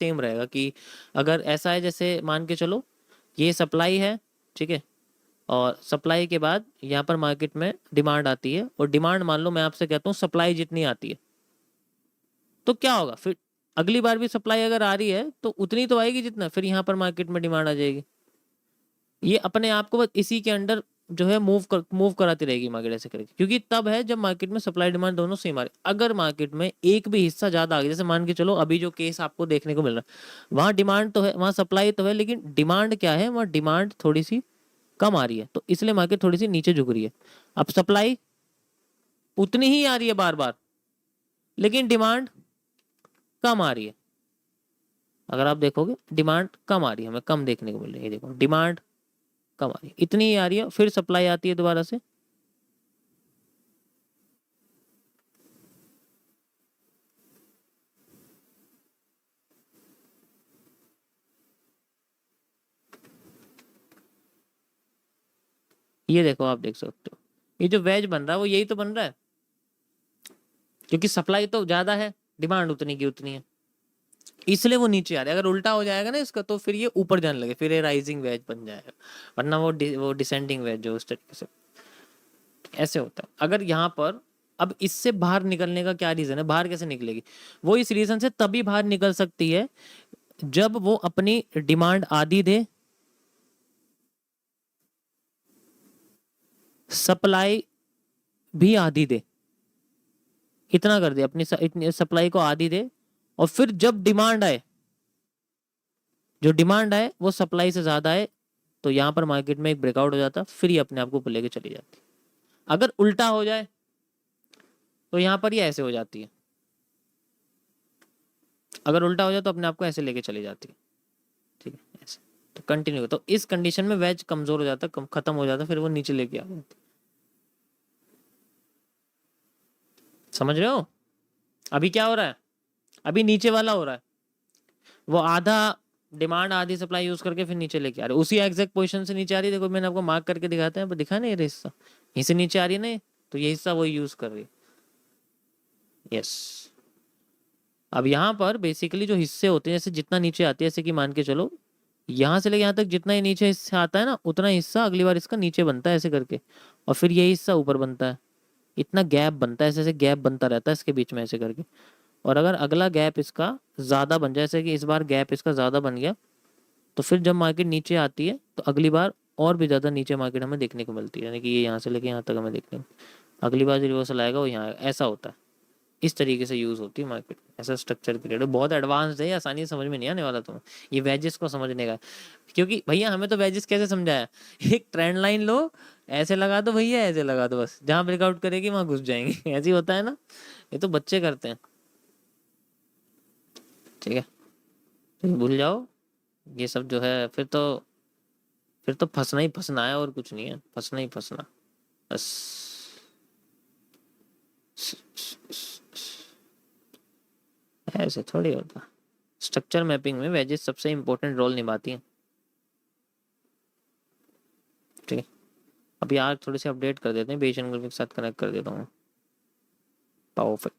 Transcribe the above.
Same रहेगा कि अगर ऐसा है जैसे मान के चलो ये सप्लाई है, ठीक है, और सप्लाई के बाद यहाँ पर मार्केट में डिमांड आती है, और डिमांड मान लो मैं आपसे कहता हूँ सप्लाई जितनी आती है, तो क्या होगा फिर अगली बार भी सप्लाई अगर आ रही है तो उतनी तो आएगी जितना फिर यहाँ पर मार्केट में डिमांड आ जाएगी। ये अपने आप को बस इसी के अंडर जो है मूव कराती रहेगी मार्केट ऐसे करके, क्योंकि तब है जब मार्केट में सप्लाई डिमांड दोनों सेम आ रही। अगर मार्केट में एक भी हिस्सा ज्यादा आ गया, जैसे मान के चलो अभी जो केस आपको देखने को मिल रहा है, वहां डिमांड तो है, वहां सप्लाई तो है, लेकिन डिमांड क्या है, वहां डिमांड थोड़ी सी कम आ रही है, तो इसलिए मार्केट थोड़ी सी नीचे झुक रही है। अब सप्लाई उतनी ही आ रही है बार बार, लेकिन डिमांड कम आ रही है। अगर आप देखोगे डिमांड कम आ रही है, हमें कम देखने को मिल रही है, देखो डिमांड कम आ रही है, इतनी ही आ रही है, फिर सप्लाई आती है दोबारा से। ये देखो आप देख सकते हो, ये जो वेज बन रहा है वो यही तो बन रहा है, क्योंकि सप्लाई तो ज्यादा है, डिमांड उतनी की उतनी है, इसलिए वो नीचे आ रहा है। अगर उल्टा हो जाएगा ना इसका, तो फिर ये ऊपर जाने लगे, फिर ये राइजिंग वेज बन जाएगा, वरना वो डिसेंडिंग वेज जो उस तरीके से ऐसे होता है। अगर यहाँ पर अब इससे बाहर निकलने का क्या रीजन है, बाहर कैसे निकलेगी, वो इस रीजन से तभी बाहर निकल सकती है जब वो अपनी डिमांड आधी दे, सप्लाई भी आधी दे, इतना कर दे अपनी इतनी सप्लाई को आधी दे, और फिर जब डिमांड आए, जो डिमांड आए वो सप्लाई से ज्यादा आए, तो यहां पर मार्केट में एक ब्रेकआउट हो जाता, फिर ये अपने आप को ऊपर लेके चली जाती। अगर उल्टा हो जाए तो यहां पर ये ऐसे हो जाती है, अगर उल्टा हो जाए तो अपने आप को ऐसे लेके चली जाती है, ठीक है ऐसे। तो कंटिन्यू, तो इस कंडीशन में वेज कमजोर हो जाता, खत्म हो जाता, फिर वो नीचे लेके आ जाती। समझ रहे हो अभी क्या हो रहा है, अभी नीचे वाला हो रहा है, वो आधा डिमांड आधी सप्लाई यूज करके फिर नीचे लेके आ रहे, उसी एग्जैक्ट पोजीशन से नीचे आ रही है। देखो मैंने आपको मार्क करके दिखाते हैं, दिखा ना ये हिस्सा, यहीं से नीचे आ रही है ना, तो ये हिस्सा वही यूज कर रही है। यस, अब यहाँ पर बेसिकली जो हिस्से होते हैं, जैसे जितना नीचे आती है, जैसे कि मान के चलो यहाँ से लेके यहाँ तक जितना ही नीचे हिस्सा आता है ना, उतना हिस्सा अगली बार इसका नीचे बनता है ऐसे करके, और फिर ये हिस्सा ऊपर बनता है, इतना गैप बनता है, ऐसे ऐसे गैप बनता रहता है इसके बीच में ऐसे करके। और अगर अगला गैप इसका ज्यादा बन जाए, जैसे कि इस बार गैप इसका ज्यादा बन गया, तो फिर जब मार्केट नीचे आती है तो अगली बार और भी ज्यादा नीचे मार्केट हमें देखने को मिलती है, यानी कि ये यहाँ से लेके यहाँ तक हमें देखने को, अगली बार जो रिवर्सल आएगा वो यहाँ आएगा, ऐसा होता है। इस तरीके से यूज होती है मार्केट, ऐसा स्ट्रक्चर क्रिएट, बहुत एडवांस है, आसानी से समझ में नहीं आने वाला तुम्हें ये वेजेस को समझने का, क्योंकि भैया हमें तो वेजेस कैसे समझाया, एक ट्रेंड लाइन लो, ऐसे लगा दो भैया, ऐसे लगा दो, बस जहां ब्रेकआउट करेगी वहां घुस जाएंगे ऐसे ही होता है ना, ये तो बच्चे करते हैं, ठीक है, तो भूल जाओ ये सब जो है, फिर तो फंसना ही फंसना है, और कुछ नहीं है, फंसना ही फंसना बस। ऐसे थोड़ी होता, स्ट्रक्चर मैपिंग में वेजेस सबसे इंपॉर्टेंट रोल निभाती हैं, ठीक है। अब यार थोड़ी सी अपडेट कर देते हैं, बेस एंगल के साथ कनेक्ट कर देता हूँ, परफेक्ट।